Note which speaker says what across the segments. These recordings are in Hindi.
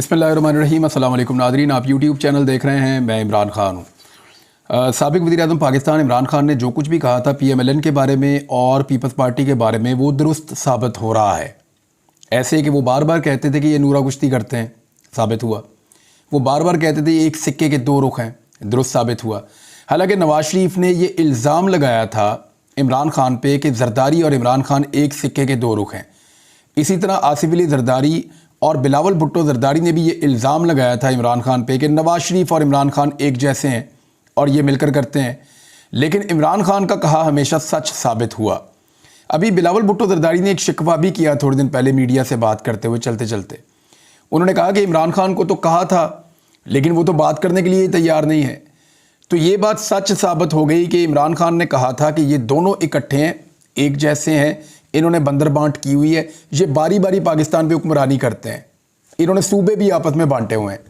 Speaker 1: बिस्मिल्लाहिर्रहमानिर्रहीम। अस्सलाम वालेकुम नादरीन, आप यूट्यूब चैनल देख रहे हैं। मैं इमरान खान हूँ। साबिक़ वज़ीर-ए-आज़म पाकिस्तान इमरान खान ने जो कुछ भी कहा था PMLN के बारे में और पीपल्स पार्टी के बारे में, वो दुरुस्त साबित हो रहा है। ऐसे कि वो बार बार कहते थे कि ये नूरा कुश्ती करते हैं, साबित हुआ। वो बार बार कहते थे एक सिक्के के दो रुख हैं, दुरुस्त साबित हुआ। हालांकि नवाज शरीफ ने ये इल्ज़ाम लगाया था इमरान खान पे कि जरदारी और इमरान खान एक सिक्के के दो रुख हैं। इसी तरह आसिफ अली जरदारी और बिलावल भुट्टो जरदारी ने भी ये इल्ज़ाम लगाया था इमरान खान पे कि नवाज शरीफ और इमरान खान एक जैसे हैं और ये मिलकर करते हैं। लेकिन इमरान खान का कहा हमेशा सच साबित हुआ। अभी बिलावल भुट्टो जरदारी ने एक शिकवा भी किया थोड़े दिन पहले मीडिया से बात करते हुए चलते चलते। उन्होंने कहा कि इमरान खान को तो कहा था लेकिन वो तो बात करने के लिए तैयार नहीं है। तो ये बात सच साबित हो गई कि इमरान खान ने कहा था कि ये दोनों इकट्ठे हैं, एक जैसे हैं, इन्होंने बंदर बांट की हुई है, ये बारी बारी पाकिस्तान पे हुक्मरानी करते हैं, इन्होंने सूबे भी आपस में बांटे हुए हैं।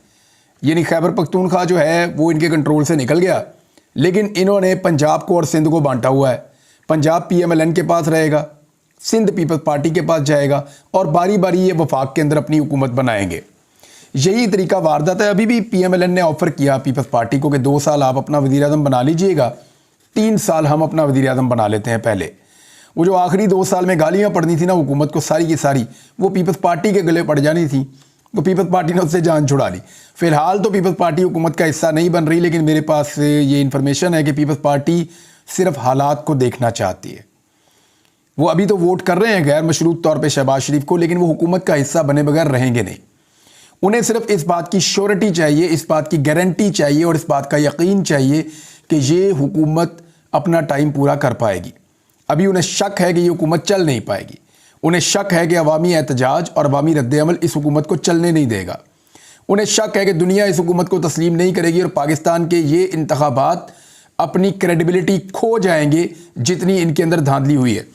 Speaker 1: यानी खैबर पख्तूनख्वा जो है वो इनके कंट्रोल से निकल गया, लेकिन इन्होंने पंजाब को और सिंध को बांटा हुआ है। पंजाब PMLN के पास रहेगा, सिंध पीपल्स पार्टी के पास जाएगा और बारी बारी ये वफाक के अंदर अपनी हुकूमत बनाएंगे। यही तरीका वारदात है। अभी भी PMLN ने ऑफ़र किया पीपल्स पार्टी को कि 2 साल आप अपना वज़ीर-ए-आज़म बना लीजिएगा, 3 साल हम अपना वज़ीर-ए-आज़म बना लेते हैं। पहले वो जो आखिरी 2 साल में गालियाँ पड़नी थी ना हुकूमत को, सारी की सारी वो पीपल्स पार्टी के गले पड़ जानी थी, तो पीपल्स पार्टी ने उससे जान छुड़ा ली। फ़िलहाल तो पीपल्स पार्टी हुकूमत का हिस्सा नहीं बन रही, लेकिन मेरे पास ये इन्फॉर्मेशन है कि पीपल्स पार्टी सिर्फ हालात को देखना चाहती है। वो अभी तो वोट कर रहे हैं गैर मशरूत तौर पर शहबाज शरीफ को, लेकिन वो हुकूमत का हिस्सा बने बगैर रहेंगे नहीं। उन्हें सिर्फ इस बात की श्योरिटी चाहिए, इस बात की गारंटी चाहिए और इस बात का यकीन चाहिए कि ये हुकूमत अपना टाइम पूरा कर पाएगी। अभी उन्हें शक है कि ये हुकूमत चल नहीं पाएगी। उन्हें शक है कि अवामी एहतजाज और अवामी रद्द-ए-अमल इस हुकूमत को चलने नहीं देगा। उन्हें शक है कि दुनिया इस हुकूमत को तस्लीम नहीं करेगी और पाकिस्तान के ये इंतखाबात अपनी क्रेडिबिलिटी खो जाएंगे जितनी इनके अंदर धांधली हुई है।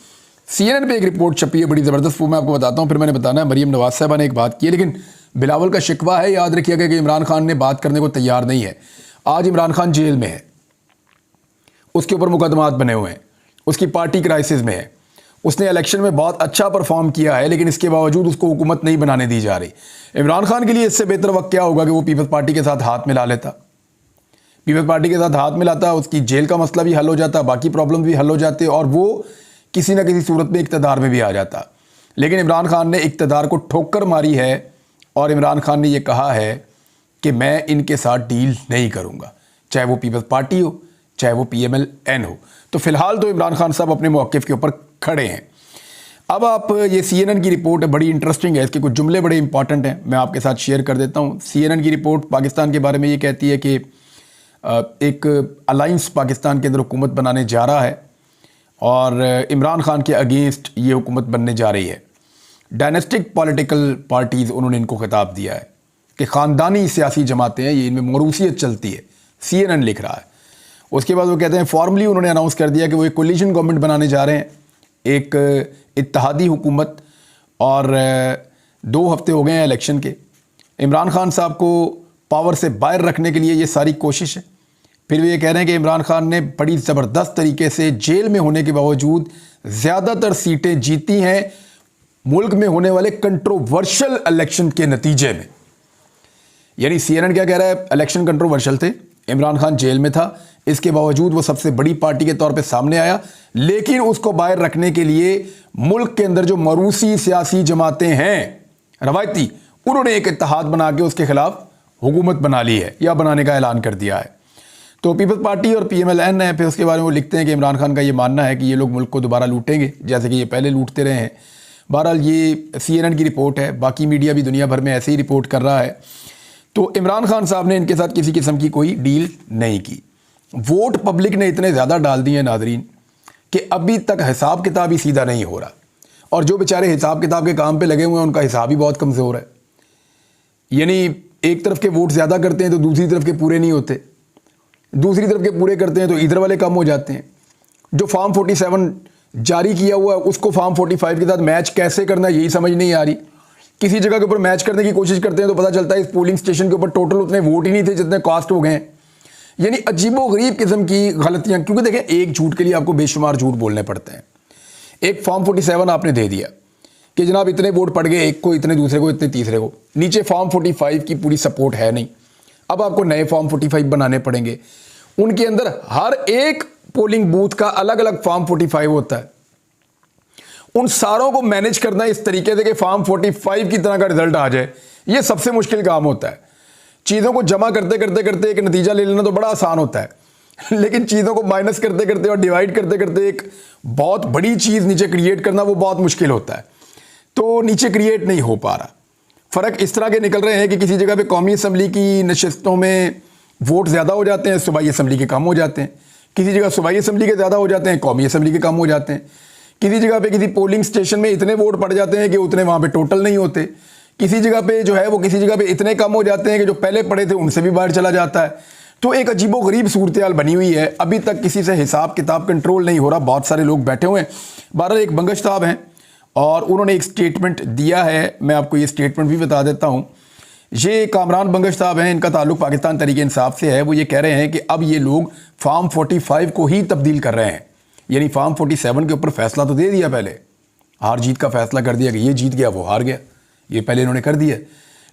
Speaker 1: CNN पे एक रिपोर्ट छपी है बड़ी ज़बरदस्त, वो मैं आपको बताता हूँ, फिर मैंने बताना है। मरीम नवाज साहबा ने एक बात की है, लेकिन बिलावल का शिकवा है, याद रखिएगा, कि इमरान खान ने बात करने को तैयार नहीं है। आज इमरान खान जेल में है, उसके ऊपर मुकदमात बने हुए हैं, उसकी पार्टी क्राइसिस में है। उसने इलेक्शन में बहुत अच्छा परफॉर्म किया है, लेकिन इसके बावजूद उसको हुकूमत नहीं बनाने दी जा रही। इमरान खान के लिए इससे बेहतर वक्त क्या होगा कि वो पीपल्स पार्टी के साथ हाथ मिला लेता। पीपल्स पार्टी के साथ हाथ मिलाता, उसकी जेल का मसला भी हल हो जाता, बाकी प्रॉब्लम भी हल हो जाते और वो किसी न किसी सूरत में इक़्तिदार में भी आ जाता। लेकिन इमरान खान ने इक़्तिदार को ठोकर मारी है और इमरान खान ने यह कहा है कि मैं इनके साथ डील नहीं करूँगा, चाहे वो पीपल्स पार्टी हो चाहे वो PMLN हो। तो फिलहाल तो इमरान खान साहब अपने मौक़िफ़ के ऊपर खड़े हैं। अब आप ये CNN की रिपोर्ट है, बड़ी इंटरेस्टिंग है, इसके कुछ जुमले बड़े इंपॉर्टेंट हैं, मैं आपके साथ शेयर कर देता हूँ। CNN की रिपोर्ट पाकिस्तान के बारे में ये कहती है कि एक अलाइंस पाकिस्तान के अंदर हुकूमत बनाने जा रहा है और इमरान खान के अगेंस्ट ये हुकूमत बनने जा रही है। डायनेस्टिक पॉलिटिकल पार्टीज़, उन्होंने इनको खिताब दिया है कि ख़ानदानी सियासी जमातें हैं, ये इनमें मौरूसियत चलती है। CNN लिख रहा है। उसके बाद वो कहते हैं फॉर्मली उन्होंने अनाउंस कर दिया कि वो एक कोलिशन गवर्नमेंट बनाने जा रहे हैं, एक इत्तेहादी हुकूमत। और 2 हफ्ते हो गए हैं इलेक्शन के। इमरान खान साहब को पावर से बाहर रखने के लिए ये सारी कोशिश है। फिर वो ये कह रहे हैं कि इमरान खान ने बड़ी ज़बरदस्त तरीके से जेल में होने के बावजूद ज़्यादातर सीटें जीती हैं मुल्क में होने वाले कंट्रोवर्शियल इलेक्शन के नतीजे में। यानी CNN क्या कह रहा है, इलेक्शन कंट्रोवर्शियल थे, इमरान खान जेल में था, इसके बावजूद वो सबसे बड़ी पार्टी के तौर पे सामने आया, लेकिन उसको बाहर रखने के लिए मुल्क के अंदर जो मरूसी सियासी जमातें हैं रवायती, उन्होंने एक इत्तेहाद बना के उसके खिलाफ हुकूमत बना ली है या बनाने का ऐलान कर दिया है। तो पीपल्स पार्टी और PMLN है, फिर उसके बारे में वो लिखते हैं कि इमरान खान का ये मानना है कि ये लोग मुल्क को दोबारा लूटेंगे जैसे कि ये पहले लूटते रहे हैं। बहरहाल ये CNN की रिपोर्ट है, बाकी मीडिया भी दुनिया भर में ऐसे ही रिपोर्ट कर रहा है। तो इमरान खान साहब ने इनके साथ किसी किस्म की कोई डील नहीं की। वोट पब्लिक ने इतने ज़्यादा डाल दिए हैं नादरीन कि अभी तक हिसाब किताब ही सीधा नहीं हो रहा, और जो बेचारे हिसाब किताब के काम पे लगे हुए हैं उनका हिसाब ही बहुत कमज़ोर है। यानी एक तरफ के वोट ज़्यादा करते हैं तो दूसरी तरफ के पूरे नहीं होते, दूसरी तरफ के पूरे करते हैं तो इधर वाले कम हो जाते हैं। जो फॉर्म 47 जारी किया हुआ है उसको फॉर्म 45 के साथ मैच कैसे करना है यही समझ नहीं आ रही। किसी जगह के ऊपर मैच करने की कोशिश करते हैं तो पता चलता है इस पोलिंग स्टेशन के ऊपर टोटल उतने वोट ही नहीं थे जितने कास्ट हो गए हैं। यानी अजीबोगरीब किस्म की गलतियां, क्योंकि देखें एक झूठ के लिए आपको बेशुमार झूठ बोलने पड़ते हैं। एक फॉर्म 47 आपने दे दिया, कि जनाब इतने वोट पड़ गए एक को, इतने दूसरे को, इतने तीसरे को। नीचे फॉर्म 45 की पूरी सपोर्ट है नहीं। अब आपको नए फॉर्म 45 बनाने पड़ेंगे। उनके अंदर हर एक पोलिंग बूथ का अलग अलग फॉर्म 45 होता है। उन सारों को मैनेज करना इस तरीके से कि फॉर्म 45 की तरह का रिजल्ट आ जाए, ये सबसे मुश्किल काम होता है। चीज़ों को जमा करते करते करते एक नतीजा ले लेना तो बड़ा आसान होता है, लेकिन चीज़ों को माइनस करते करते और डिवाइड करते करते एक बहुत बड़ी चीज़ नीचे क्रिएट करना वो बहुत मुश्किल होता है। तो नीचे क्रिएट नहीं हो पा रहा। फ़र्क इस तरह के निकल रहे हैं कि किसी जगह पे कौमी असम्बली की नशिस्तों में वोट ज़्यादा हो जाते हैं, सूबाई असम्बली के कम हो जाते हैं। किसी जगह सूबाई असम्बली के ज़्यादा हो जाते हैं, कौमी असम्बली के कम हो जाते हैं। किसी जगह पे किसी पोलिंग स्टेशन में इतने वोट पड़ जाते हैं कि उतने वहाँ पे टोटल नहीं होते। किसी जगह पे जो है वो किसी जगह पे इतने कम हो जाते हैं कि जो पहले पड़े थे उनसे भी बाहर चला जाता है। तो एक अजीबोगरीब सूरत हाल बनी हुई है। अभी तक किसी से हिसाब किताब कंट्रोल नहीं हो रहा। बहुत सारे लोग बैठे हुए हैं। बहरहाल एक बंगश साहब हैं और उन्होंने एक स्टेटमेंट दिया है। मैं आपको ये स्टेटमेंट भी बता देता हूँ। ये कामरान बंगश साहब हैं, इनका ताल्लुक पाकिस्तान तहरीक इंसाफ से है। वो ये कह रहे हैं कि अब ये लोग फॉर्म 45 को ही तब्दील कर रहे हैं। यानी फॉर्म 47 के ऊपर फैसला तो दे दिया, पहले हार जीत का फैसला कर दिया कि ये जीत गया वो हार गया, ये पहले इन्होंने कर दिया।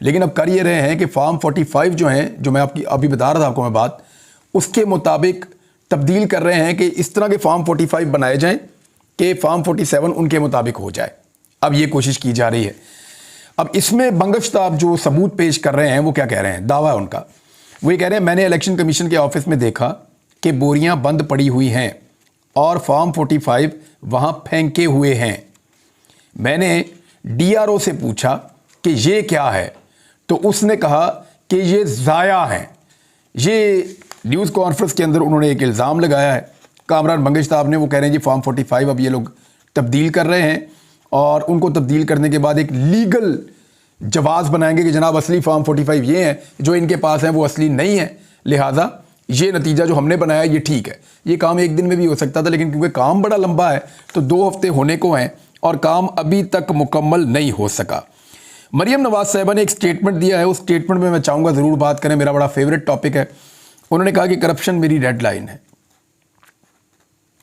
Speaker 1: लेकिन अब कर ये रहे हैं कि फॉर्म 45 जो हैं, जो मैं आपकी अभी बता रहा था आपको मैं बात, उसके मुताबिक तब्दील कर रहे हैं कि इस तरह के फॉर्म 45 बनाए जाएं कि फॉर्म 47 उनके मुताबिक हो जाए। अब ये कोशिश की जा रही है। अब इसमें बंगश साहब जो सबूत पेश कर रहे हैं वो क्या कह रहे हैं, दावा है उनका। वो ये कह रहे हैं मैंने इलेक्शन कमीशन के ऑफिस में देखा कि बोरियां बंद पड़ी हुई हैं और फॉर्म 45 वहाँ फेंके हुए हैं। मैंने DRO से पूछा कि ये क्या है, तो उसने कहा कि ये ज़ाया हैं। ये न्यूज़ कॉन्फ्रेंस के अंदर उन्होंने एक इल्ज़ाम लगाया है कामरान बंगश साहब ने। वो कह रहे हैं जी फॉर्म 45 अब ये लोग तब्दील कर रहे हैं और उनको तब्दील करने के बाद एक लीगल जवाज़ बनाएंगे कि जनाब असली फॉर्म 45 ये हैं, जो इनके पास हैं वो असली नहीं है, लिहाजा ये नतीजा जो हमने बनाया ये ठीक है। ये काम एक दिन में भी हो सकता था, लेकिन क्योंकि काम बड़ा लंबा है तो 2 हफ्ते होने को हैं और काम अभी तक मुकम्मल नहीं हो सका। मरियम नवाज साहिबा ने एक स्टेटमेंट दिया है। उस स्टेटमेंट में मैं चाहूँगा ज़रूर बात करें, मेरा बड़ा फेवरेट टॉपिक है। उन्होंने कहा कि करप्शन मेरी रेड लाइन है।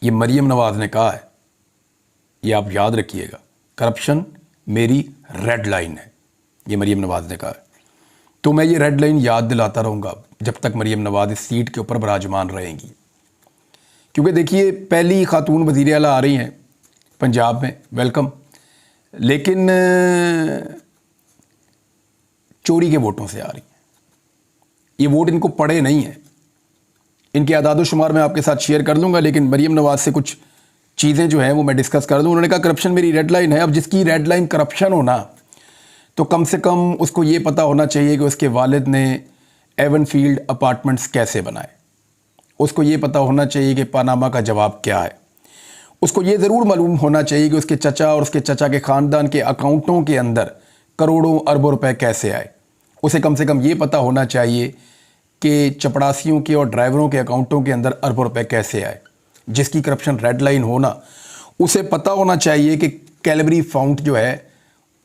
Speaker 1: ये मरियम नवाज ने कहा है, ये आप याद रखिएगा, करप्शन मेरी रेड लाइन है, ये मरियम नवाज ने कहा है। तो मैं ये रेड लाइन याद दिलाता रहूँगा जब तक मरियम नवाज इस सीट के ऊपर विराजमान रहेंगी। क्योंकि देखिए पहली खातून वज़ीर आला आ रही हैं पंजाब में, वेलकम, लेकिन चोरी के वोटों से आ रही हैं। ये वोट इनको पड़े नहीं हैं। इनके आदाद शुमार मैं आपके साथ शेयर कर लूँगा, लेकिन मरियम नवाज से कुछ चीज़ें जो हैं वो मैं डिस्कस कर दूँ। उन्होंने कहा करप्शन मेरी रेड लाइन है। अब जिसकी रेड लाइन करप्शन होना, तो कम से कम उसको ये पता होना चाहिए कि उसके वालिद ने एवनफील्ड अपार्टमेंट्स कैसे बनाए। उसको ये पता होना चाहिए कि पानामा का जवाब क्या है। उसको ये ज़रूर मालूम होना चाहिए कि उसके चचा और उसके चचा के ख़ानदान के अकाउंटों के अंदर करोड़ों अरबों रुपए कैसे आए। उसे कम से कम ये पता होना चाहिए कि चपड़ासियों के और ड्राइवरों के अकाउंटों के अंदर अरबों रुपए कैसे आए। जिसकी करप्शन रेड लाइन होना, उसे पता होना चाहिए कि कैलबरी फाउंट जो है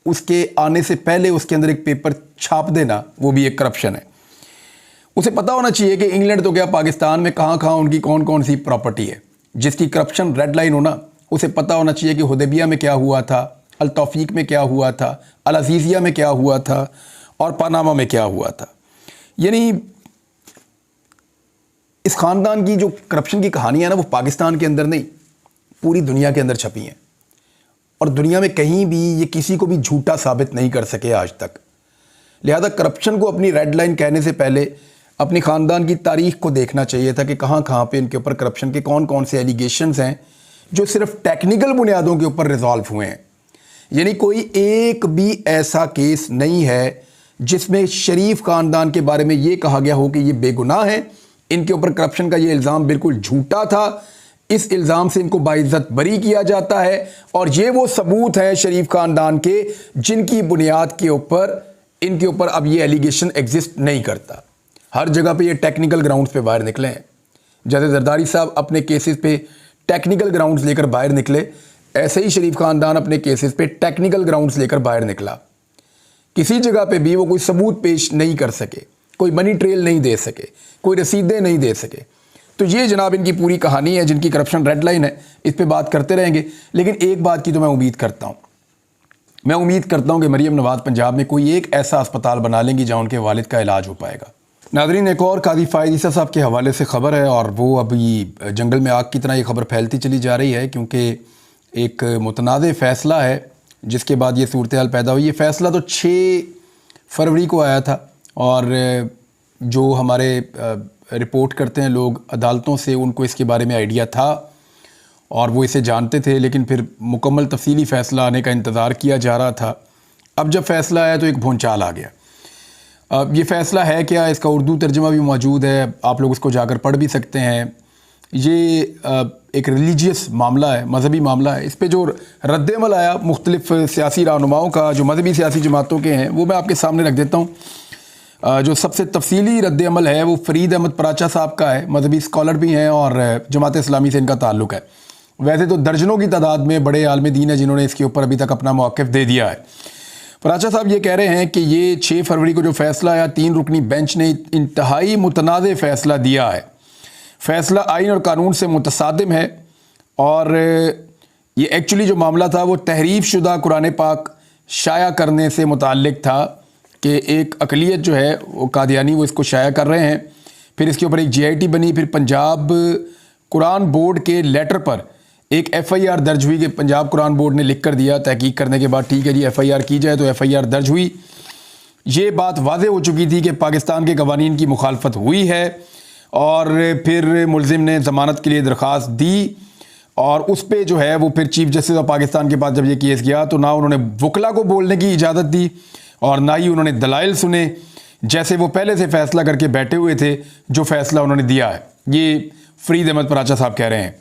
Speaker 1: उसके आने से पहले उसके अंदर एक पेपर छाप देना, वो भी एक करप्शन है। उसे पता होना चाहिए कि इंग्लैंड तो क्या पाकिस्तान में कहाँ कहाँ उनकी कौन कौन सी प्रॉपर्टी है। जिसकी करप्शन रेड लाइन होना, उसे पता होना चाहिए कि हुदैबिया में क्या हुआ था, अल तौफीक में क्या हुआ था, अल अजीज़िया में क्या हुआ था और पनामा में क्या हुआ था। यानी इस ख़ानदान की जो करप्शन की कहानियाँ ना, वो पाकिस्तान के अंदर नहीं पूरी दुनिया के अंदर छपी हैं और दुनिया में कहीं भी ये किसी को भी झूठा साबित नहीं कर सके आज तक। लिहाजा करप्शन को अपनी रेड लाइन कहने से पहले अपनी ख़ानदान की तारीख़ को देखना चाहिए था कि कहाँ कहाँ पे इनके ऊपर करप्शन के कौन कौन से एलिगेशंस हैं जो सिर्फ टेक्निकल बुनियादों के ऊपर रिजॉल्व हुए हैं। यानी कोई एक भी ऐसा केस नहीं है जिसमें शरीफ ख़ानदान के बारे में ये कहा गया हो कि ये बेगुनाह है, इनके ऊपर करप्शन का ये इल्ज़ाम बिल्कुल झूठा था, इस इल्ज़ाम से इनको बाइज्जत बरी किया जाता है और ये वो सबूत हैं शरीफ ख़ानदान के जिनकी बुनियाद के ऊपर इनके ऊपर अब ये एलिगेशन एग्जिस्ट नहीं करता। हर जगह पे ये टेक्निकल ग्राउंड्स पे बाहर निकले हैं। जैसे जरदारी साहब अपने केसेस पे टेक्निकल ग्राउंड्स लेकर बाहर निकले, ऐसे ही शरीफ ख़ानदान अपने केसेस पे टेक्निकल ग्राउंड्स लेकर बाहर निकला। किसी जगह पे भी वो कोई सबूत पेश नहीं कर सके, कोई मनी ट्रेल नहीं दे सके, कोई रसीदें नहीं दे सके। तो ये जनाब इनकी पूरी कहानी है जिनकी करप्शन रेड लाइन है। इस पे बात करते रहेंगे, लेकिन एक बात की तो मैं उम्मीद करता हूँ मैं उम्मीद करता हूँ कि मरीम नवाज़ पंजाब में कोई एक ऐसा अस्पताल बना लेंगी जहाँ उनके वालिद का इलाज हो पाएगा। नाज़रीन, एक और कादी फ़ायद ईसा साहब के हवाले से ख़बर है, और वो अभी जंगल में आग की तरह ये खबर फैलती चली जा रही है, क्योंकि एक मुतनाज़ फ़ैसला है जिसके बाद ये सूरत हाल पैदा हुई। ये फ़ैसला तो 6 फरवरी को आया था, और जो हमारे रिपोर्ट करते हैं लोग अदालतों से, उनको इसके बारे में आइडिया था और वो इसे जानते थे, लेकिन फिर मुकम्मल तफसीली फ़ैसला आने का इंतज़ार किया जा रहा था। अब जब फ़ैसला आया तो एक भूंचाल आ गया। अब ये फ़ैसला है क्या, इसका उर्दू तर्जुमा भी मौजूद है, आप लोग उसको जाकर पढ़ भी सकते हैं। ये एक रिलीजियस मामला है, मजहबी मामला है। इस पर जो रद्द-ए-अमल आया मुख्तलिफ़ सियासी रहनुमाओं का, जो मजहबी सियासी जमातों के हैं, वो मैं आपके सामने रख देता हूँ। जो सबसे तफसीली रद्द-ए-अमल है वो फ़रीद अहमद पराचा साहब का है, मजहबी स्कॉलर भी हैं और जमात इस्लामी से इनका ताल्लुक़ है। वैसे तो दर्जनों की तादाद में बड़े आलिम दीन है जिन्होंने इसके ऊपर अभी तक अपना मौक़िफ़ दे दिया है। पराचा साहब ये कह रहे हैं कि ये 6 फरवरी को जो फ़ैसला आया, 3 रुकनी बेंच ने इंतहाई मुतनाज़ फ़ैसला दिया है। फ़ैसला आइन और कानून से मुतसादिम है, और ये एक्चुअली जो मामला था वो तहरीफ शुदा कुरान पाक शाया करने से मुताल्लिक़ था, कि एक अक़लियत जो है वो कादियानी वो इसको शाया कर रहे हैं। फिर इसके ऊपर एक GIT बनी, फिर पंजाब कुरान बोर्ड के लेटर पर एक FIR दर्ज हुई कि पंजाब कुरान बोर्ड ने लिख कर दिया तहकीक करने के बाद, ठीक है जी FIR की जाए, तो FIR दर्ज हुई। ये बात वाज़ेह हो चुकी थी कि पाकिस्तान के कवानीन की मुखालफत हुई है, और फिर मुलजिम ने ज़मानत के लिए दरख्वास्त दी, और उस पर जो है वो फिर चीफ जस्टिस ऑफ पाकिस्तान के पास जब ये केस गया तो ना उन्होंने वकला को बोलने की इजाज़त दी और ना ही उन्होंने दलाइल सुने, जैसे वो पहले से फ़ैसला करके बैठे हुए थे जो फ़ैसला उन्होंने दिया है। ये फ़रीद अहमद पराचा साहब कह रहे हैं।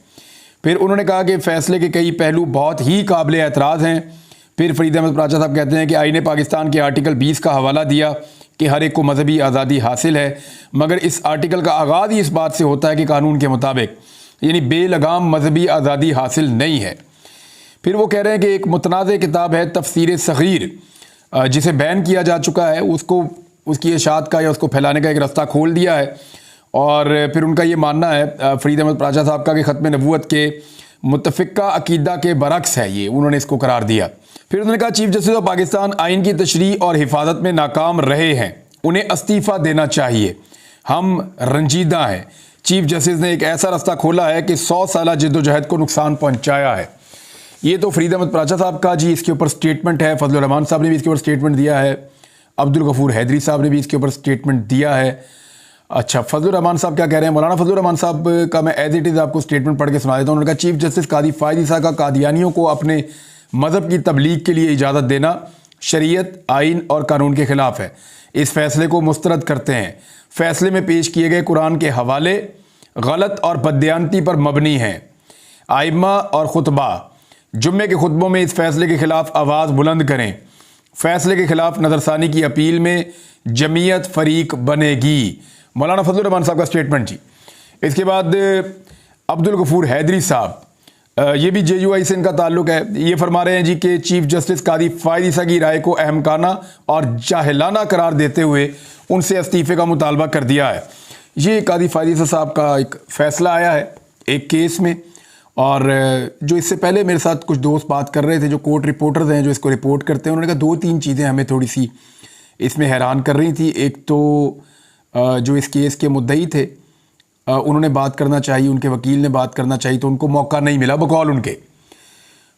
Speaker 1: फिर उन्होंने कहा कि फ़ैसले के कई पहलू बहुत ही काबिल एतराज़ हैं। फिर फ़रीद अहमद पराचा साहब कहते हैं कि आईन पाकिस्तान के आर्टिकल 20 का हवाला दिया कि हर एक को मजहबी आज़ादी हासिल है, मगर इस आर्टिकल का आगाज़ ही इस बात से होता है कि कानून के मुताबिक, यानी बेलगाम मजहबी आज़ादी हासिल नहीं है। फिर वो कह रहे हैं कि एक मुतनाज़ किताब है तफसीर सग़ीर, जिसे बैन किया जा चुका है, उसको उसकी इशाअत का या उसको फैलाने का एक रास्ता खोल दिया है। और फिर उनका ये मानना है फ़रीद अहमद पराचा साहब का कि ख़त्म नबूवत के मुतफ़िक़ा अक़ीदा के बरक्स है, ये उन्होंने इसको करार दिया। फिर उन्होंने कहा चीफ जस्टिस ऑफ पाकिस्तान आइन की तशरीह और हिफाजत में नाकाम रहे हैं, उन्हें इस्तीफ़ा देना चाहिए, हम रंजीदा हैं। चीफ जस्टिस ने एक ऐसा रास्ता खोला है कि 100 साला जद्दोजहद को नुकसान पहुँचाया है। ये तो फ़रीद अहमद पराचा साहब का जी इसके ऊपर स्टेटमेंट है। फजलुर रहमान साहब ने भी इसके ऊपर स्टेटमेंट दिया है, अब्दुल गफूर हैदरी साहब ने भी इसके ऊपर स्टेटमेंट दिया है। अच्छा, फजलुर रहमान साहब क्या कह रहे हैं? मौलाना फजलुर रहमान साहब का मैं एज इट इज़ आपको स्टेटमेंट पढ़ के सुना देता हूँ। उन्होंने कहा चीफ जस्टिस कादी फ़ायद ईसा का कादियानियों को अपने मज़हब की तबलीग के लिए इजाज़त देना शरीयत, आइन और कानून के ख़िलाफ़ है। इस फ़ैसले को मुस्तरद करते हैं। फ़ैसले में पेश किए गए कुरान के हवाले गलत और बददियानती पर मबनी हैं। आइम्मा और खुतबा जुम्मे के खुतबों में इस फ़ैसले के ख़िलाफ़ आवाज़ बुलंद करें। फ़ैसले के ख़िलाफ़ नज़रसानी की अपील में जमीयत फ़रीक बनेगी। मौलाना फजलुर रहमान साहब का स्टेटमेंट जी। इसके बाद अब्दुल गफूर हैदरी साहब, ये भी JUI से इनका ताल्लुक़ है। ये फरमा रहे हैं जी कि चीफ जस्टिस कादी फ़ायद ईसा की राय को अहमकाना और जाहिलाना करार देते हुए उनसे इस्तीफ़े का मुतालबा कर दिया है। ये कादी फ़ायद ईसा साहब का एक फ़ैसला आया है एक केस में, और जो इससे पहले मेरे साथ कुछ दोस्त बात कर रहे थे जो कोर्ट रिपोर्टर्स हैं जो इसको रिपोर्ट करते हैं, उन्होंने कहा 2-3 चीज़ें हमें थोड़ी सी इसमें हैरान कर रही थी। एक तो जो इस केस के मुद्दई थे उन्होंने बात करना चाहिए, उनके वकील ने बात करना चाहिए, तो उनको मौका नहीं मिला बकौल उनके।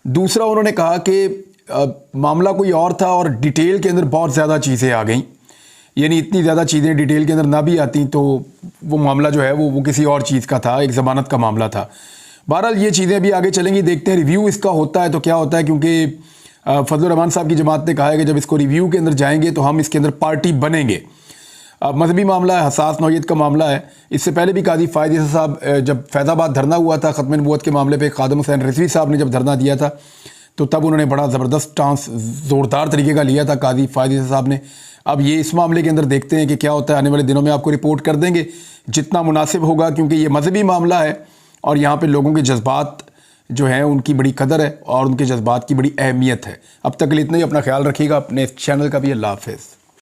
Speaker 1: दूसरा, उन्होंने कहा कि मामला कोई और था और डिटेल के अंदर बहुत ज़्यादा चीज़ें आ गई, यानी इतनी ज़्यादा चीज़ें डिटेल के अंदर ना भी आती तो वो मामला जो है वो किसी और चीज़ का था, एक ज़मानत का मामला था। बहरहाल ये चीज़ें अभी आगे चलेंगी, देखते हैं रिव्यू इसका होता है तो क्या होता है, क्योंकि फजलुर रहमान साहब की जमात ने कहा है कि जब इसको रिव्यू के अंदर जाएंगे तो हम इसके अंदर पार्टी बनेंगे। अब मजहबी मामला है, हसास नौयत का मामला है। इससे पहले भी कादी फ़ायद ईसा साहब जब फैज़ाबाद धरना हुआ था ख़त्म नबूवत के मामले पे, खादिम हुसैन रिजवी साहब ने जब धरना दिया था तो तब उन्होंने बड़ा ज़बरदस्त स्टांस ज़ोरदार तरीके का लिया था कादी फ़ायद ईसा साहब ने। अब ये इस मामले के अंदर देखते हैं कि क्या होता है, आने वाले दिनों में आपको रिपोर्ट कर देंगे जितना मुनासिब होगा, क्योंकि ये मजहबी मामला है और यहाँ पर लोगों के जज्बात जो हैं उनकी बड़ी कदर है और उनके जज्बात की बड़ी अहमियत है। अब तक के लिए इतना ही, अपना ख्याल रखिएगा, अपने चैनल का भी। अल्लाह हाफ़िज़।